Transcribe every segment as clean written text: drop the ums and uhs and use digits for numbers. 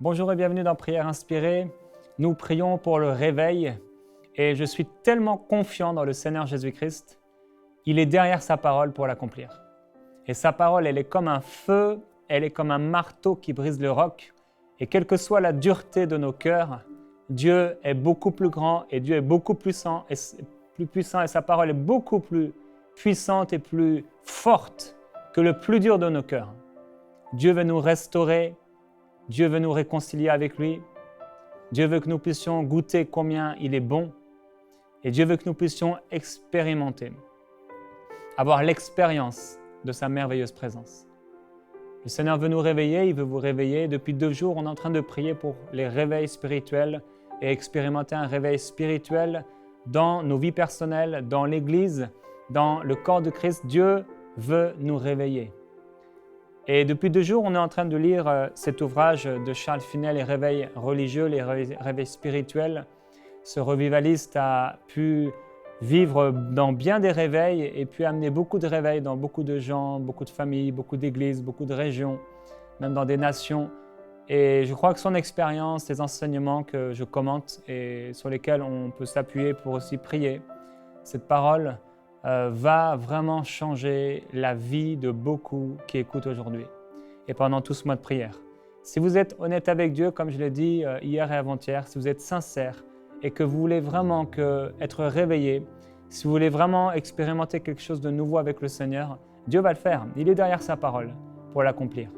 Bonjour et bienvenue dans Prière Inspirée. Nous prions pour le réveil et je suis tellement confiant dans le Seigneur Jésus-Christ. Il est derrière sa parole pour l'accomplir. Et sa parole, elle est comme un feu, elle est comme un marteau qui brise le roc. Et quelle que soit la dureté de nos cœurs, Dieu est beaucoup plus grand et Dieu est beaucoup plus puissant et sa parole est beaucoup plus puissante et plus forte que le plus dur de nos cœurs. Dieu veut nous restaurer. Dieu veut nous réconcilier avec lui. Dieu veut que nous puissions goûter combien il est bon. Et Dieu veut que nous puissions expérimenter, avoir l'expérience de sa merveilleuse présence. Le Seigneur veut nous réveiller, il veut vous réveiller. Depuis 2 jours, on est en train de prier pour les réveils spirituels et expérimenter un réveil spirituel dans nos vies personnelles, dans l'Église, dans le corps de Christ. Dieu veut nous réveiller. Et depuis 2 jours, on est en train de lire cet ouvrage de Charles Finet, Les réveils religieux, les réveils spirituels. Ce revivaliste a pu vivre dans bien des réveils et puis amener beaucoup de réveils dans beaucoup de gens, beaucoup de familles, beaucoup d'églises, beaucoup de régions, même dans des nations. Et je crois que son expérience, ses enseignements que je commente et sur lesquels on peut s'appuyer pour aussi prier, cette parole va vraiment changer la vie de beaucoup qui écoutent aujourd'hui et pendant tout ce mois de prière. Si vous êtes honnête avec Dieu, comme je l'ai dit hier et avant-hier, si vous êtes sincère et que vous voulez vraiment être réveillé, si vous voulez vraiment expérimenter quelque chose de nouveau avec le Seigneur, Dieu va le faire. Il est derrière sa parole pour l'accomplir.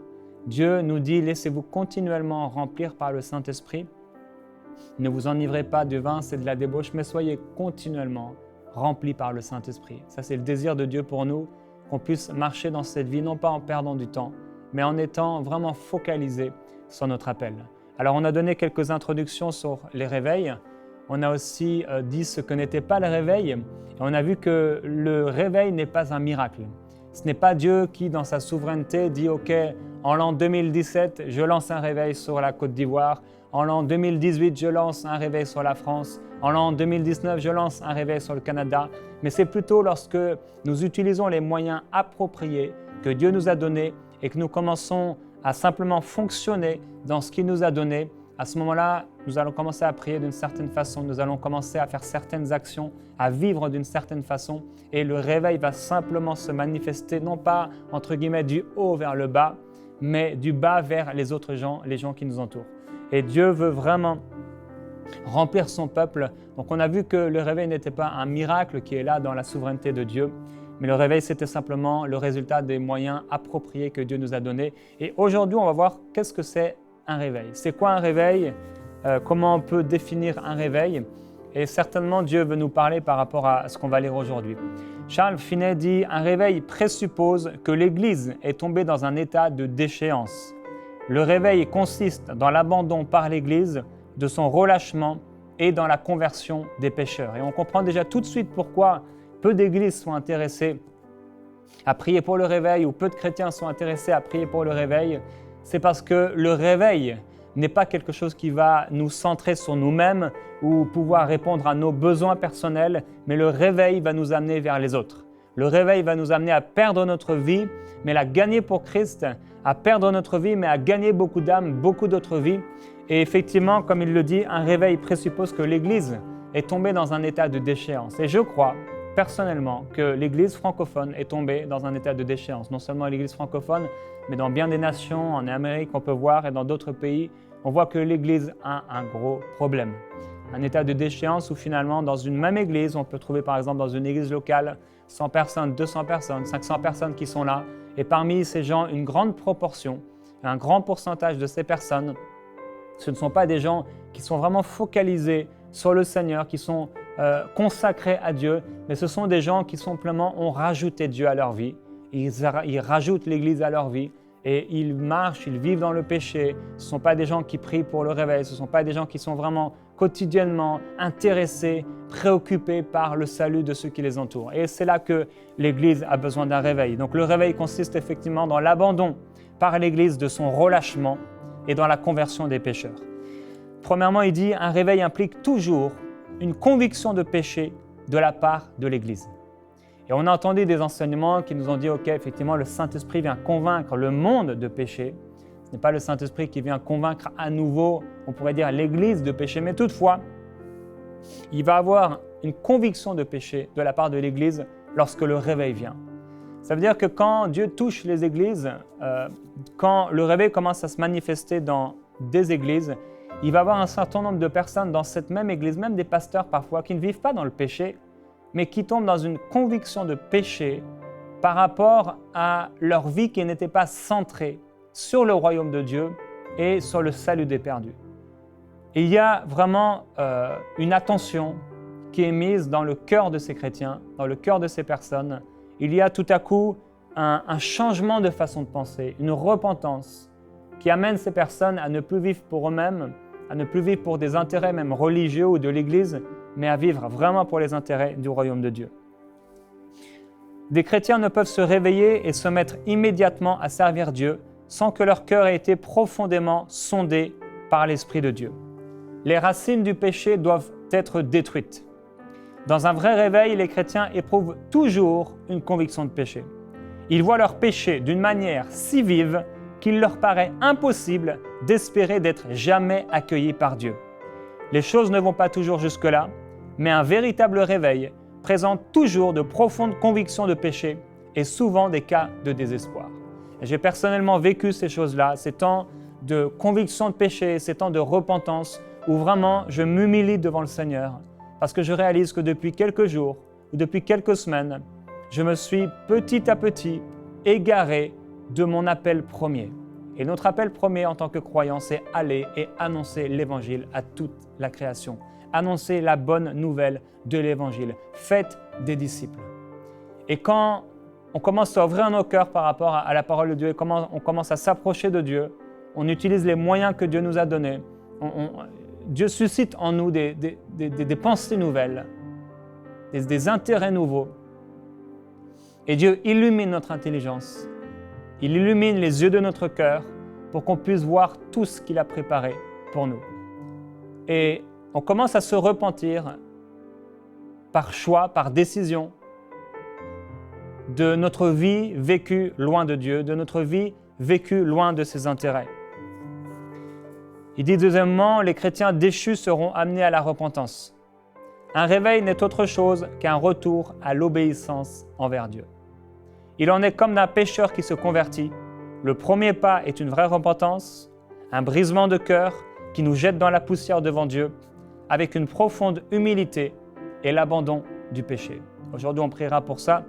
Dieu nous dit, laissez-vous continuellement remplir par le Saint-Esprit. Ne vous enivrez pas de vin, c'est de la débauche, mais soyez continuellement remplis par le Saint-Esprit. Ça, c'est le désir de Dieu pour nous, qu'on puisse marcher dans cette vie, non pas en perdant du temps, mais en étant vraiment focalisé sur notre appel. Alors, on a donné quelques introductions sur les réveils. On a aussi dit ce que n'était pas le réveil. Et on a vu que le réveil n'est pas un miracle. Ce n'est pas Dieu qui, dans sa souveraineté, dit « Ok, en l'an 2017, je lance un réveil sur la Côte d'Ivoire. En l'an 2018, je lance un réveil sur la France. En l'an 2019, je lance un réveil sur le Canada. » Mais c'est plutôt lorsque nous utilisons les moyens appropriés que Dieu nous a donnés et que nous commençons à simplement fonctionner dans ce qu'il nous a donné. À ce moment-là, nous allons commencer à prier d'une certaine façon, nous allons commencer à faire certaines actions, à vivre d'une certaine façon et le réveil va simplement se manifester, non pas entre guillemets du haut vers le bas, mais du bas vers les autres gens, les gens qui nous entourent. Et Dieu veut vraiment remplir son peuple. Donc on a vu que le réveil n'était pas un miracle qui est là dans la souveraineté de Dieu, mais le réveil c'était simplement le résultat des moyens appropriés que Dieu nous a donnés. Et aujourd'hui on va voir qu'est-ce que c'est un réveil. C'est quoi un réveil? Comment on peut définir un réveil? Et certainement Dieu veut nous parler par rapport à ce qu'on va lire aujourd'hui. Charles Finet dit « Un réveil présuppose que l'Église est tombée dans un état de déchéance. Le réveil consiste dans l'abandon par l'Église de son relâchement et dans la conversion des pécheurs. » Et on comprend déjà tout de suite pourquoi peu d'églises sont intéressées à prier pour le réveil ou peu de chrétiens sont intéressés à prier pour le réveil. C'est parce que le réveil n'est pas quelque chose qui va nous centrer sur nous-mêmes ou pouvoir répondre à nos besoins personnels, mais le réveil va nous amener vers les autres. Le réveil va nous amener à perdre notre vie, mais la gagner pour Christ, à perdre notre vie, mais à gagner beaucoup d'âmes, beaucoup d'autres vies. Et effectivement, comme il le dit, un réveil présuppose que l'Église est tombée dans un état de déchéance. Et je crois personnellement que l'Église francophone est tombée dans un état de déchéance. Non seulement l'Église francophone, mais dans bien des nations, en Amérique, on peut voir, et dans d'autres pays, on voit que l'Église a un gros problème. Un état de déchéance où finalement, dans une même Église, on peut trouver par exemple dans une Église locale 100 personnes, 200 personnes, 500 personnes qui sont là. Et parmi ces gens, une grande proportion, un grand pourcentage de ces personnes, ce ne sont pas des gens qui sont vraiment focalisés sur le Seigneur, qui sont consacrés à Dieu, mais ce sont des gens qui simplement ont rajouté Dieu à leur vie. Ils rajoutent l'Église à leur vie et ils marchent, ils vivent dans le péché. Ce ne sont pas des gens qui prient pour le réveil, ce ne sont pas des gens qui sont vraiment quotidiennement intéressés, préoccupés par le salut de ceux qui les entourent. Et c'est là que l'Église a besoin d'un réveil. Donc le réveil consiste effectivement dans l'abandon par l'Église de son relâchement et dans la conversion des pécheurs. Premièrement, il dit un réveil implique toujours une conviction de péché de la part de l'Église. Et on a entendu des enseignements qui nous ont dit « Ok, effectivement, le Saint-Esprit vient convaincre le monde de péché. » Ce n'est pas le Saint-Esprit qui vient convaincre à nouveau, on pourrait dire, l'Église de péché, mais toutefois, il va avoir une conviction de péché de la part de l'Église lorsque le réveil vient. Ça veut dire que quand Dieu touche les églises, quand le réveil commence à se manifester dans des églises, il va y avoir un certain nombre de personnes dans cette même église, même des pasteurs parfois, qui ne vivent pas dans le péché, mais qui tombent dans une conviction de péché par rapport à leur vie qui n'était pas centrée sur le royaume de Dieu et sur le salut des perdus. Et il y a vraiment une attention qui est mise dans le cœur de ces chrétiens, dans le cœur de ces personnes. Il y a tout à coup un changement de façon de penser, une repentance qui amène ces personnes à ne plus vivre pour eux-mêmes, à ne plus vivre pour des intérêts même religieux ou de l'Église, mais à vivre vraiment pour les intérêts du royaume de Dieu. Des chrétiens ne peuvent se réveiller et se mettre immédiatement à servir Dieu sans que leur cœur ait été profondément sondé par l'Esprit de Dieu. Les racines du péché doivent être détruites. Dans un vrai réveil, les chrétiens éprouvent toujours une conviction de péché. Ils voient leur péché d'une manière si vive qu'il leur paraît impossible d'espérer d'être jamais accueillis par Dieu. Les choses ne vont pas toujours jusque-là, mais un véritable réveil présente toujours de profondes convictions de péché et souvent des cas de désespoir. Et j'ai personnellement vécu ces choses-là, ces temps de conviction de péché, ces temps de repentance où vraiment je m'humilie devant le Seigneur parce que je réalise que depuis quelques jours ou depuis quelques semaines, je me suis petit à petit égaré de mon appel premier. Et notre appel premier en tant que croyants, c'est aller et annoncer l'Évangile à toute la création. Annoncer la bonne nouvelle de l'Évangile. Faites des disciples. Et quand on commence à ouvrir nos cœurs par rapport à la parole de Dieu, et comment on commence à s'approcher de Dieu, on utilise les moyens que Dieu nous a donnés. Dieu suscite en nous des pensées nouvelles, des intérêts nouveaux. Et Dieu illumine notre intelligence. Il illumine les yeux de notre cœur pour qu'on puisse voir tout ce qu'il a préparé pour nous. Et on commence à se repentir par choix, par décision, de notre vie vécue loin de Dieu, de notre vie vécue loin de ses intérêts. Il dit deuxièmement, les chrétiens déchus seront amenés à la repentance. Un réveil n'est autre chose qu'un retour à l'obéissance envers Dieu. Il en est comme d'un pécheur qui se convertit. Le premier pas est une vraie repentance, un brisement de cœur qui nous jette dans la poussière devant Dieu, avec une profonde humilité et l'abandon du péché. Aujourd'hui, on priera pour ça,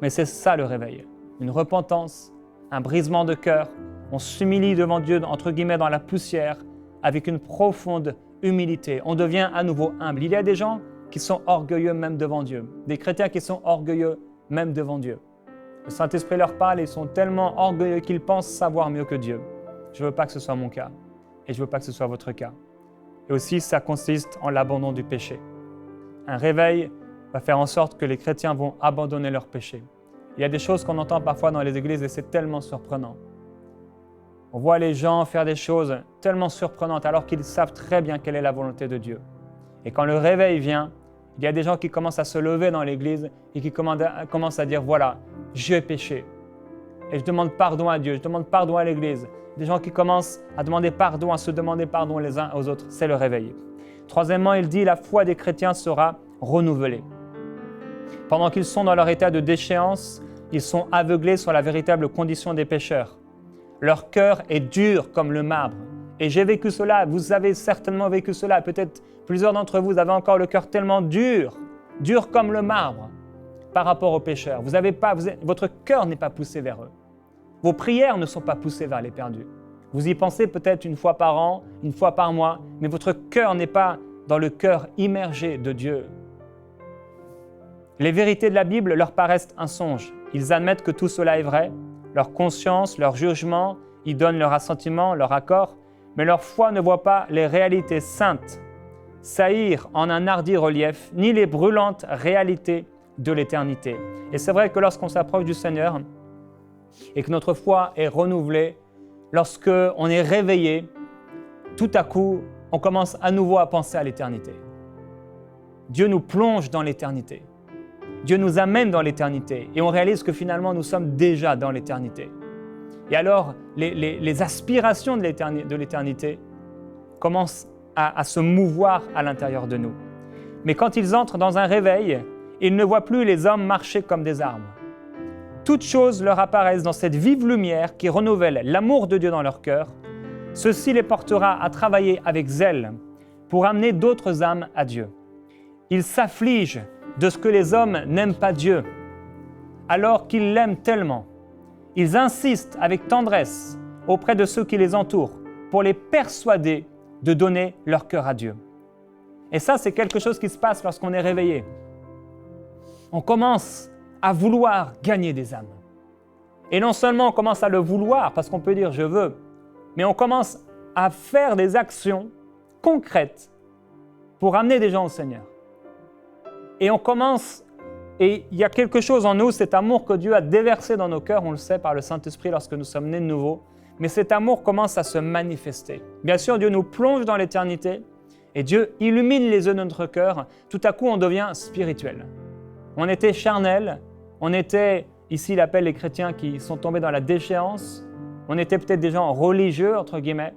mais c'est ça le réveil. Une repentance, un brisement de cœur. On s'humilie devant Dieu, entre guillemets, dans la poussière, avec une profonde humilité. On devient à nouveau humble. Il y a des gens qui sont orgueilleux même devant Dieu, des chrétiens qui sont orgueilleux même devant Dieu. Le Saint-Esprit leur parle et ils sont tellement orgueilleux qu'ils pensent savoir mieux que Dieu. Je ne veux pas que ce soit mon cas et je ne veux pas que ce soit votre cas. Et aussi, ça consiste en l'abandon du péché. Un réveil va faire en sorte que les chrétiens vont abandonner leur péché. Il y a des choses qu'on entend parfois dans les églises et c'est tellement surprenant. On voit les gens faire des choses tellement surprenantes alors qu'ils savent très bien quelle est la volonté de Dieu. Et quand le réveil vient, il y a des gens qui commencent à se lever dans l'église et qui commencent à dire « Voilà, j'ai péché. Et je demande pardon à Dieu, je demande pardon à l'église. » Des gens qui commencent à demander pardon, à se demander pardon les uns aux autres. C'est le réveil. Troisièmement, il dit « La foi des chrétiens sera renouvelée. » Pendant qu'ils sont dans leur état de déchéance, ils sont aveuglés sur la véritable condition des pécheurs. Leur cœur est dur comme le marbre. Et j'ai vécu cela, vous avez certainement vécu cela. Peut-être plusieurs d'entre vous avez encore le cœur tellement dur comme le marbre par rapport aux pécheurs. Votre cœur n'est pas poussé vers eux. Vos prières ne sont pas poussées vers les perdus. Vous y pensez peut-être une fois par an, une fois par mois, mais votre cœur n'est pas dans le cœur immergé de Dieu. Les vérités de la Bible leur paraissent un songe. Ils admettent que tout cela est vrai. Leur conscience, leur jugement, ils donnent leur assentiment, leur accord, mais leur foi ne voit pas les réalités saintes saillir en un hardi relief, ni les brûlantes réalités de l'éternité. Et c'est vrai que lorsqu'on s'approche du Seigneur et que notre foi est renouvelée, lorsqu'on est réveillé, tout à coup, on commence à nouveau à penser à l'éternité. Dieu nous plonge dans l'éternité. Dieu nous amène dans l'éternité et on réalise que finalement nous sommes déjà dans l'éternité. Et alors, les aspirations de l'éternité commencent à se mouvoir à l'intérieur de nous. Mais quand ils entrent dans un réveil, ils ne voient plus les hommes marcher comme des arbres. Toutes choses leur apparaissent dans cette vive lumière qui renouvelle l'amour de Dieu dans leur cœur. Ceci les portera à travailler avec zèle pour amener d'autres âmes à Dieu. Ils s'affligent de ce que les hommes n'aiment pas Dieu, alors qu'ils l'aiment tellement. Ils insistent avec tendresse auprès de ceux qui les entourent pour les persuader de donner leur cœur à Dieu. Et ça, c'est quelque chose qui se passe lorsqu'on est réveillé. On commence à vouloir gagner des âmes. Et non seulement on commence à le vouloir, parce qu'on peut dire « je veux », mais on commence à faire des actions concrètes pour amener des gens au Seigneur. Et on commence, et il y a quelque chose en nous, cet amour que Dieu a déversé dans nos cœurs, on le sait par le Saint-Esprit lorsque nous sommes nés de nouveau, mais cet amour commence à se manifester. Bien sûr, Dieu nous plonge dans l'éternité et Dieu illumine les yeux de notre cœur. Tout à coup, on devient spirituel. On était charnel, on était, ici il appelle les chrétiens qui sont tombés dans la déchéance, on était peut-être des gens religieux, entre guillemets,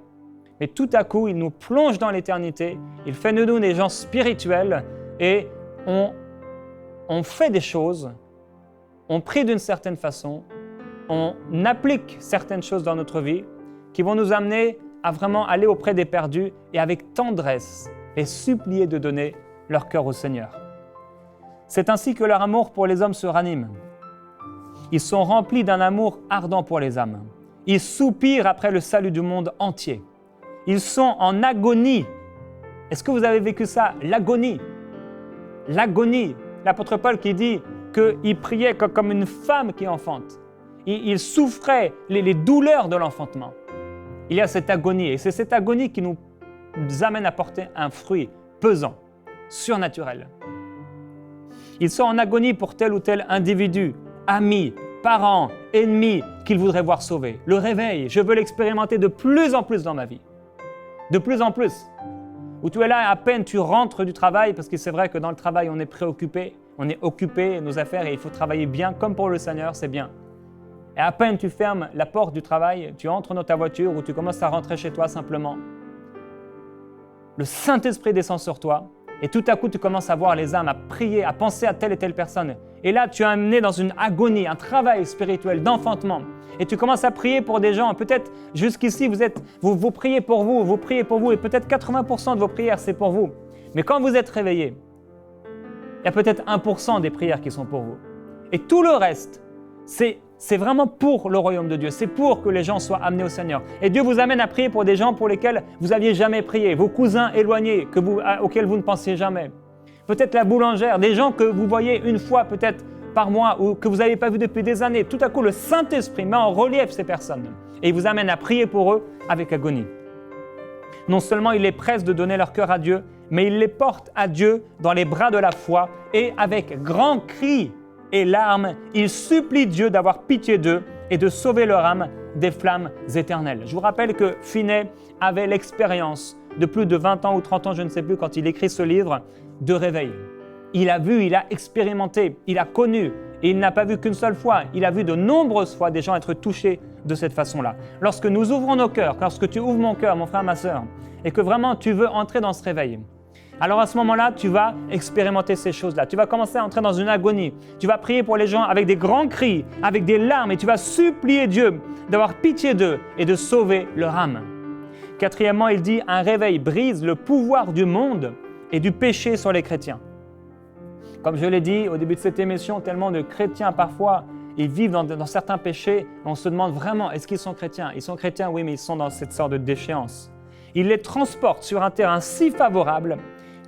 mais tout à coup, il nous plonge dans l'éternité, il fait de nous des gens spirituels et on fait des choses, on prie d'une certaine façon, on applique certaines choses dans notre vie qui vont nous amener à vraiment aller auprès des perdus et avec tendresse les supplier de donner leur cœur au Seigneur. C'est ainsi que leur amour pour les hommes se ranime. Ils sont remplis d'un amour ardent pour les âmes. Ils soupirent après le salut du monde entier. Ils sont en agonie. Est-ce que vous avez vécu ça? L'agonie. L'agonie. L'apôtre Paul qui dit qu'il priait comme une femme qui enfante. Il souffrait les douleurs de l'enfantement. Il y a cette agonie, et c'est cette agonie qui nous amène à porter un fruit pesant, surnaturel. Ils sont en agonie pour tel ou tel individu, amis, parents, ennemis qu'ils voudraient voir sauvés. Le réveil, je veux l'expérimenter de plus en plus dans ma vie. De plus en plus. Où tu es là, à peine tu rentres du travail, parce que c'est vrai que dans le travail, on est préoccupé, on est occupé, nos affaires, et il faut travailler bien, comme pour le Seigneur, c'est bien. Et à peine tu fermes la porte du travail, tu entres dans ta voiture ou tu commences à rentrer chez toi simplement. Le Saint-Esprit descend sur toi et tout à coup tu commences à voir les âmes, à prier, à penser à telle et telle personne. Et là tu es amené dans une agonie, un travail spirituel d'enfantement. Et tu commences à prier pour des gens. Peut-être jusqu'ici vous priez pour vous et peut-être 80% de vos prières c'est pour vous. Mais quand vous êtes réveillé, il y a peut-être 1% des prières qui sont pour vous. Et tout le reste, c'est vraiment pour le royaume de Dieu, c'est pour que les gens soient amenés au Seigneur. Et Dieu vous amène à prier pour des gens pour lesquels vous n'aviez jamais prié, vos cousins éloignés auxquels vous ne pensiez jamais. Peut-être la boulangère, des gens que vous voyez une fois peut-être par mois ou que vous n'avez pas vu depuis des années. Tout à coup, le Saint-Esprit met en relief ces personnes et il vous amène à prier pour eux avec agonie. Non seulement il les presse de donner leur cœur à Dieu, mais il les porte à Dieu dans les bras de la foi et avec grand cri et larmes, ils supplient Dieu d'avoir pitié d'eux et de sauver leur âme des flammes éternelles. Je vous rappelle que Finney avait l'expérience de plus de 20 ans ou 30 ans, je ne sais plus, quand il écrit ce livre, de réveil. Il a vu, il a expérimenté, il a connu, et il n'a pas vu qu'une seule fois, il a vu de nombreuses fois des gens être touchés de cette façon-là. Lorsque nous ouvrons nos cœurs, lorsque tu ouvres mon cœur, mon frère, ma sœur, et que vraiment tu veux entrer dans ce réveil, alors à ce moment-là, tu vas expérimenter ces choses-là. Tu vas commencer à entrer dans une agonie. Tu vas prier pour les gens avec des grands cris, avec des larmes, et tu vas supplier Dieu d'avoir pitié d'eux et de sauver leur âme. Quatrièmement, il dit « Un réveil brise le pouvoir du monde et du péché sur les chrétiens ». Comme je l'ai dit au début de cette émission, tellement de chrétiens parfois, ils vivent dans certains péchés. On se demande vraiment, est-ce qu'ils sont chrétiens? Ils sont chrétiens, oui, mais ils sont dans cette sorte de déchéance. Il les transporte sur un terrain si favorable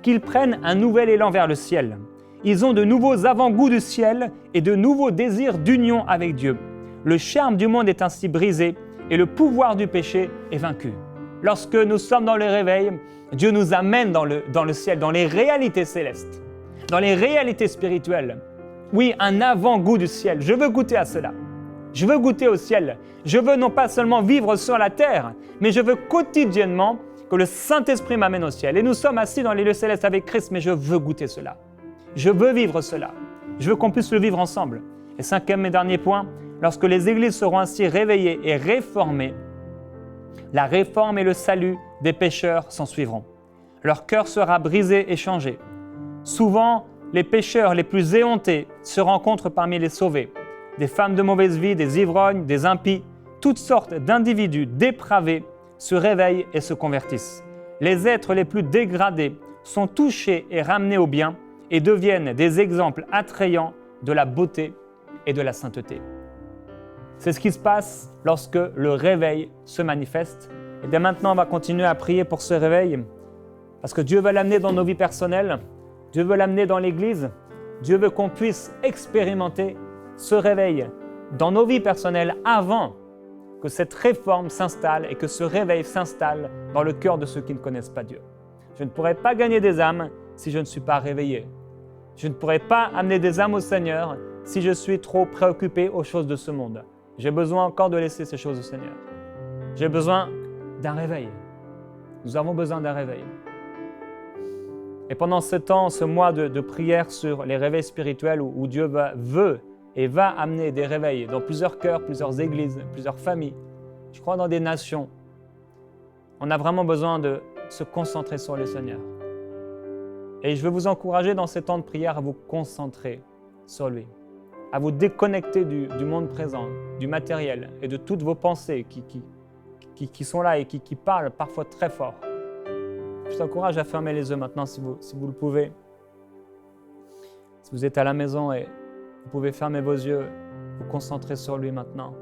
qu'ils prennent un nouvel élan vers le ciel. Ils ont de nouveaux avant-goûts du ciel et de nouveaux désirs d'union avec Dieu. Le charme du monde est ainsi brisé et le pouvoir du péché est vaincu. Lorsque nous sommes dans le réveil, Dieu nous amène dans le ciel, dans les réalités célestes, dans les réalités spirituelles. Oui, un avant-goût du ciel. Je veux goûter à cela. Je veux goûter au ciel. Je veux non pas seulement vivre sur la terre, mais je veux quotidiennement que le Saint-Esprit m'amène au ciel. Et nous sommes assis dans les lieux célestes avec Christ, mais je veux goûter cela. Je veux vivre cela. Je veux qu'on puisse le vivre ensemble. Et cinquième et dernier point, lorsque les églises seront ainsi réveillées et réformées, la réforme et le salut des pécheurs s'en suivront. Leur cœur sera brisé et changé. Souvent, les pécheurs les plus éhontés se rencontrent parmi les sauvés. Des femmes de mauvaise vie, des ivrognes, des impies, toutes sortes d'individus dépravés se réveillent et se convertissent. Les êtres les plus dégradés sont touchés et ramenés au bien et deviennent des exemples attrayants de la beauté et de la sainteté. C'est ce qui se passe lorsque le réveil se manifeste. Et dès maintenant, on va continuer à prier pour ce réveil parce que Dieu veut l'amener dans nos vies personnelles, Dieu veut l'amener dans l'Église, Dieu veut qu'on puisse expérimenter ce réveil dans nos vies personnelles avant que cette réforme s'installe et que ce réveil s'installe dans le cœur de ceux qui ne connaissent pas Dieu. Je ne pourrai pas gagner des âmes si je ne suis pas réveillé. Je ne pourrai pas amener des âmes au Seigneur si je suis trop préoccupé aux choses de ce monde. J'ai besoin encore de laisser ces choses au Seigneur. J'ai besoin d'un réveil. Nous avons besoin d'un réveil. Et pendant ce temps, ce mois de prière sur les réveils spirituels où Dieu veut et va amener des réveils dans plusieurs cœurs, plusieurs églises, plusieurs familles, je crois dans des nations, on a vraiment besoin de se concentrer sur le Seigneur. Et je veux vous encourager dans ces temps de prière à vous concentrer sur lui, à vous déconnecter du monde présent, du matériel et de toutes vos pensées qui sont là et qui parlent parfois très fort. Je vous encourage à fermer les yeux maintenant si vous le pouvez. Si vous êtes à la maison et vous pouvez fermer vos yeux, vous concentrer sur lui maintenant.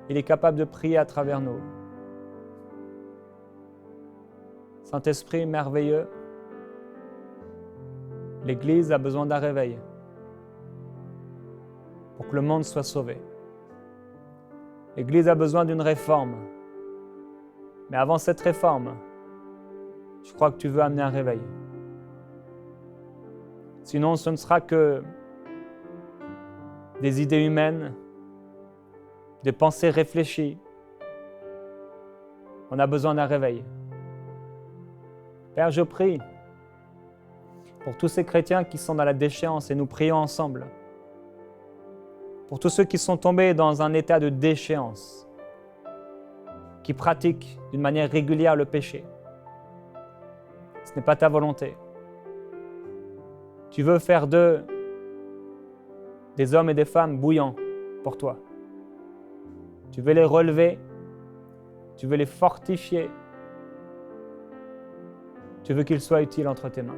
Il est capable de prier à travers nous. Saint-Esprit merveilleux, l'Église a besoin d'un réveil pour que le monde soit sauvé. L'Église a besoin d'une réforme. Mais avant cette réforme, je crois que tu veux amener un réveil. Sinon, ce ne sera que des idées humaines, des pensées réfléchies. On a besoin d'un réveil. Père, je prie pour tous ces chrétiens qui sont dans la déchéance et nous prions ensemble. Pour tous ceux qui sont tombés dans un état de déchéance, qui pratiquent d'une manière régulière le péché. Ce n'est pas ta volonté. Tu veux faire d'eux des hommes et des femmes bouillants pour toi. Tu veux les relever, tu veux les fortifier, tu veux qu'ils soient utiles entre tes mains.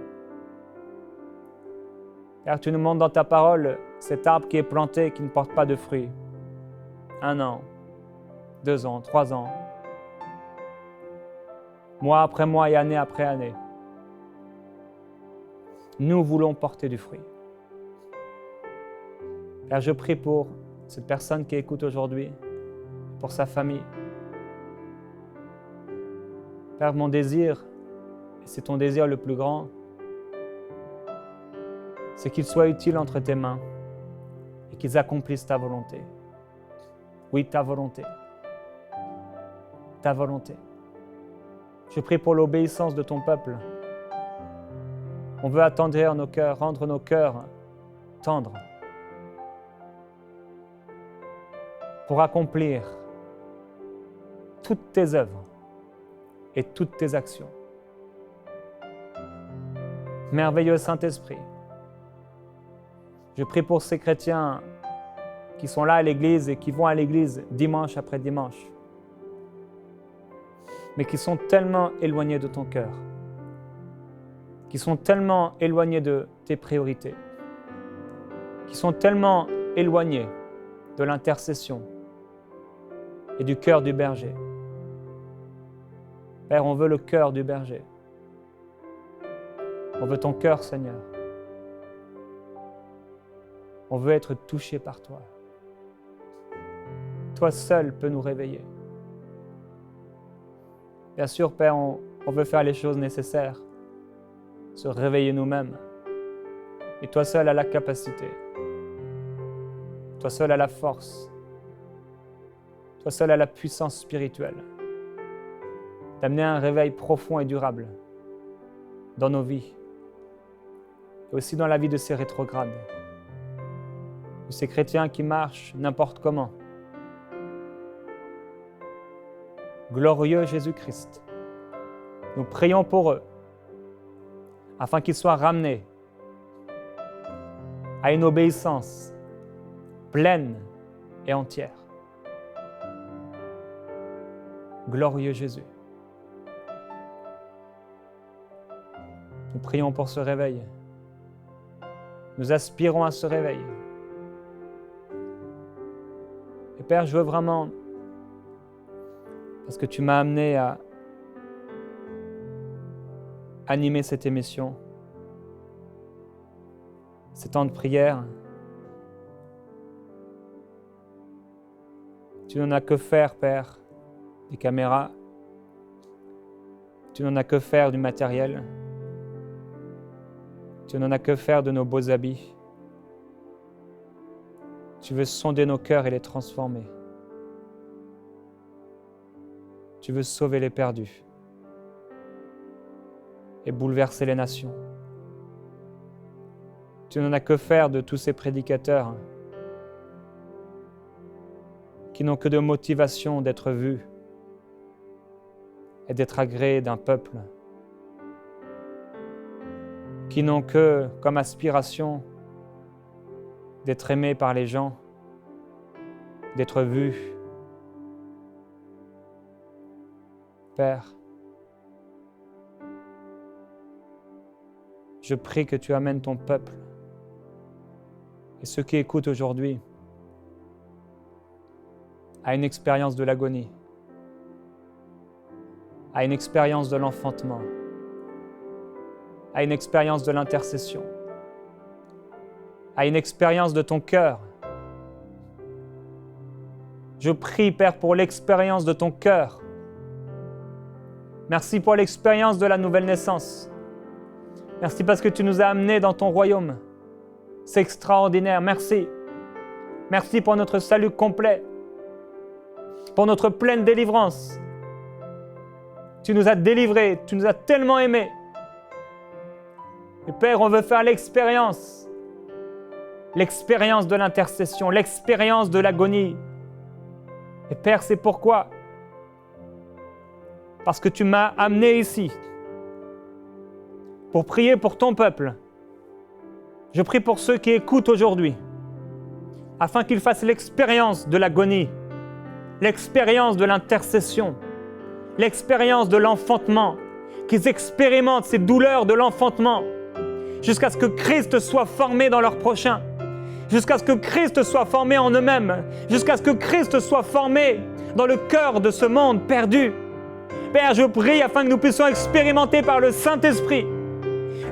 Car tu nous montres dans ta parole cet arbre qui est planté, qui ne porte pas de fruits. 1 an, 2 ans, 3 ans, mois après mois et année après année. Nous voulons porter du fruit. Père, je prie pour cette personne qui écoute aujourd'hui, pour sa famille. Père, mon désir, et c'est ton désir le plus grand, c'est qu'ils soient utiles entre tes mains et qu'ils accomplissent ta volonté. Oui, ta volonté. Ta volonté. Je prie pour l'obéissance de ton peuple. On veut attendrir nos cœurs, rendre nos cœurs tendres pour accomplir toutes tes œuvres et toutes tes actions. Merveilleux Saint-Esprit, je prie pour ces chrétiens qui sont là à l'église et qui vont à l'église dimanche après dimanche, mais qui sont tellement éloignés de ton cœur, qui sont tellement éloignés de tes priorités, qui sont tellement éloignés de l'intercession et du cœur du berger. Père, on veut le cœur du berger. On veut ton cœur, Seigneur. On veut être touché par toi. Toi seul peux nous réveiller. Bien sûr, Père, on veut faire les choses nécessaires, se réveiller nous-mêmes. Et toi seul as la capacité. Toi seul as la force. Toi seul as la puissance spirituelle d'amener un réveil profond et durable dans nos vies et aussi dans la vie de ces rétrogrades. de ces chrétiens qui marchent n'importe comment. Glorieux Jésus-Christ, nous prions pour eux, afin qu'ils soient ramenés à une obéissance pleine et entière. Glorieux Jésus. Nous prions pour ce réveil. Nous aspirons à ce réveil. Et Père, je veux vraiment, parce que tu m'as amené à animer cette émission, ces temps de prière. Tu n'en as que faire, Père, des caméras. Tu n'en as que faire du matériel. Tu n'en as que faire de nos beaux habits. Tu veux sonder nos cœurs et les transformer. Tu veux sauver les perdus et bouleverser les nations. Tu n'en as que faire de tous ces prédicateurs qui n'ont que de motivation d'être vus et d'être agréés d'un peuple, qui n'ont que comme aspiration d'être aimés par les gens, d'être vus. Père, je prie que tu amènes ton peuple et ceux qui écoutent aujourd'hui à une expérience de l'agonie, à une expérience de l'enfantement, à une expérience de l'intercession, à une expérience de ton cœur. Je prie, Père, pour l'expérience de ton cœur. Merci pour l'expérience de la nouvelle naissance. Merci parce que tu nous as amenés dans ton royaume. C'est extraordinaire. Merci. Merci pour notre salut complet, pour notre pleine délivrance. Tu nous as délivrés, tu nous as tellement aimés. Et Père, on veut faire l'expérience de l'intercession, l'expérience de l'agonie. Et Père, c'est pourquoi, parce que tu m'as amené ici pour prier pour ton peuple. Je prie pour ceux qui écoutent aujourd'hui, afin qu'ils fassent l'expérience de l'agonie, l'expérience de l'intercession, l'expérience de l'enfantement, qu'ils expérimentent ces douleurs de l'enfantement, jusqu'à ce que Christ soit formé dans leur prochain, jusqu'à ce que Christ soit formé en eux-mêmes, jusqu'à ce que Christ soit formé dans le cœur de ce monde perdu. Père, je prie afin que nous puissions expérimenter par le Saint-Esprit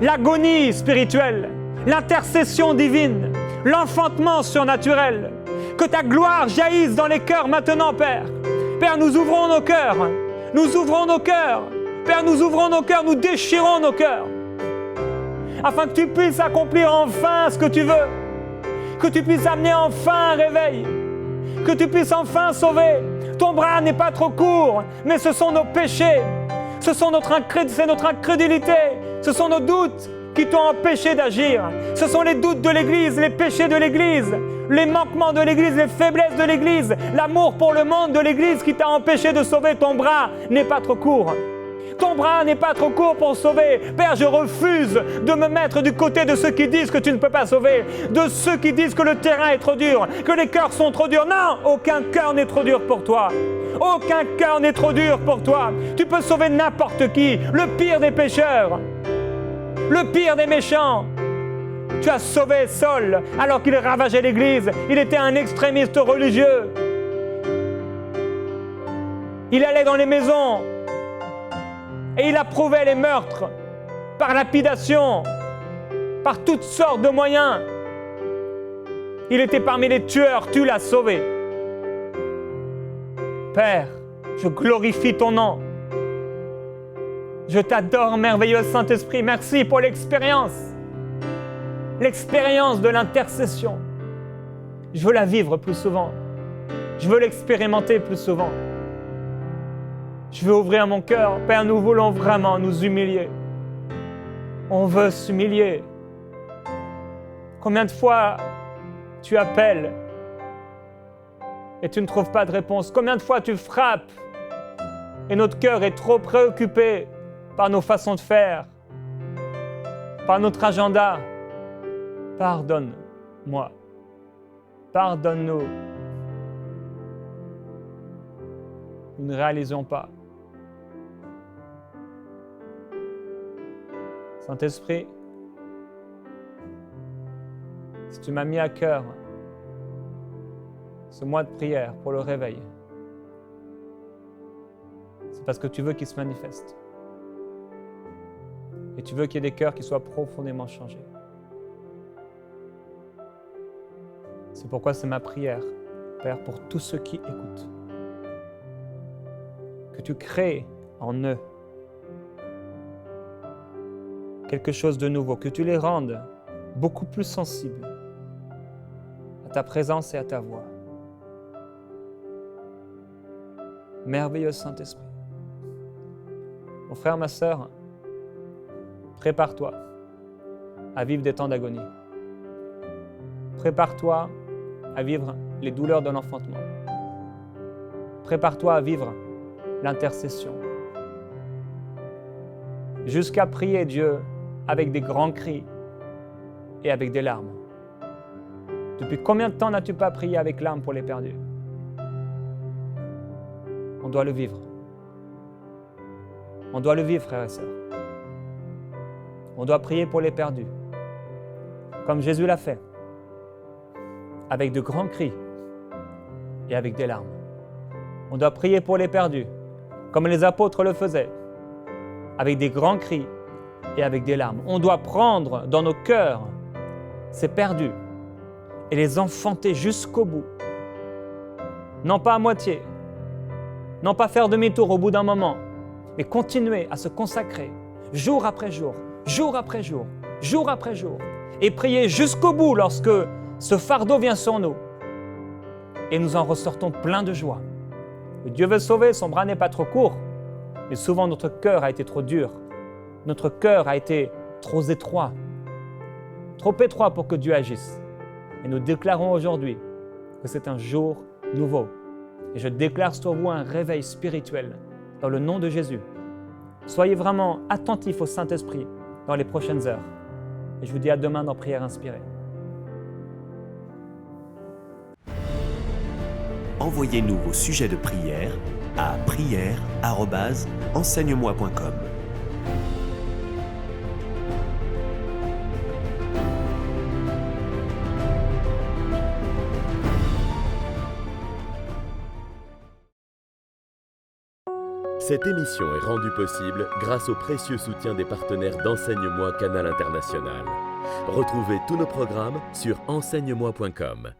l'agonie spirituelle, l'intercession divine, l'enfantement surnaturel. Que ta gloire jaillisse dans les cœurs maintenant, Père. Père, nous ouvrons nos cœurs. Nous ouvrons nos cœurs. Père, nous ouvrons nos cœurs, nous déchirons nos cœurs. Afin que tu puisses accomplir enfin ce que tu veux. Que tu puisses amener enfin un réveil. Que tu puisses enfin sauver. Ton bras n'est pas trop court, mais ce sont nos péchés. C'est notre incrédulité. Ce sont nos doutes qui t'ont empêché d'agir. Ce sont les doutes de l'Église, les péchés de l'Église, les manquements de l'Église, les faiblesses de l'Église, l'amour pour le monde de l'Église qui t'a empêché de sauver. Ton bras n'est pas trop court. Ton bras n'est pas trop court pour sauver. Père, je refuse de me mettre du côté de ceux qui disent que tu ne peux pas sauver, de ceux qui disent que le terrain est trop dur, que les cœurs sont trop durs. Non, aucun cœur n'est trop dur pour toi. Aucun cœur n'est trop dur pour toi. Tu peux sauver n'importe qui, le pire des pécheurs, le pire des méchants. Tu as sauvé Saul alors qu'il ravageait l'Église. Il était un extrémiste religieux. Il allait dans les maisons et il approuvait les meurtres par lapidation, par toutes sortes de moyens. Il était parmi les tueurs, tu l'as sauvé. Père, je glorifie ton nom. Je t'adore, merveilleux Saint-Esprit. Merci pour l'expérience de l'intercession. Je veux la vivre plus souvent. Je veux l'expérimenter plus souvent. Je veux ouvrir mon cœur. Père, nous voulons vraiment nous humilier. On veut s'humilier. Combien de fois tu appelles et tu ne trouves pas de réponse? Combien de fois tu frappes et notre cœur est trop préoccupé par nos façons de faire, par notre agenda? Pardonne-moi. Pardonne-nous. Nous ne réalisons pas. Saint-Esprit, si tu m'as mis à cœur ce mois de prière pour le réveil, c'est parce que tu veux qu'il se manifeste. Et tu veux qu'il y ait des cœurs qui soient profondément changés. C'est pourquoi c'est ma prière, Père, pour tous ceux qui écoutent. Que tu crées en eux quelque chose de nouveau, que tu les rendes beaucoup plus sensibles à ta présence et à ta voix. Merveilleux Saint-Esprit. Mon frère, ma sœur, prépare-toi à vivre des temps d'agonie. Prépare-toi à vivre les douleurs de l'enfantement. Prépare-toi à vivre l'intercession. Jusqu'à prier Dieu avec des grands cris et avec des larmes. Depuis combien de temps n'as-tu pas prié avec larmes pour les perdus? On doit le vivre. On doit le vivre, frères et sœurs. On doit prier pour les perdus, comme Jésus l'a fait, avec de grands cris et avec des larmes. On doit prier pour les perdus, comme les apôtres le faisaient, avec des grands cris et avec des larmes. On doit prendre dans nos cœurs ces perdus et les enfanter jusqu'au bout. Non pas à moitié, non pas faire demi-tour au bout d'un moment, mais continuer à se consacrer jour après jour, jour après jour, jour après jour, et prier jusqu'au bout lorsque ce fardeau vient sur nous. Et nous en ressortons plein de joie. Dieu veut sauver, son bras n'est pas trop court, mais souvent notre cœur a été trop dur. Notre cœur a été trop étroit pour que Dieu agisse. Et nous déclarons aujourd'hui que c'est un jour nouveau. Et je déclare sur vous un réveil spirituel dans le nom de Jésus. Soyez vraiment attentifs au Saint-Esprit dans les prochaines heures. Et je vous dis à demain dans Prière Inspirée. Envoyez-nous vos sujets de prière à prière@enseigne-moi.com. Cette émission est rendue possible grâce au précieux soutien des partenaires d'Enseigne-moi Canal International. Retrouvez tous nos programmes sur enseigne-moi.com.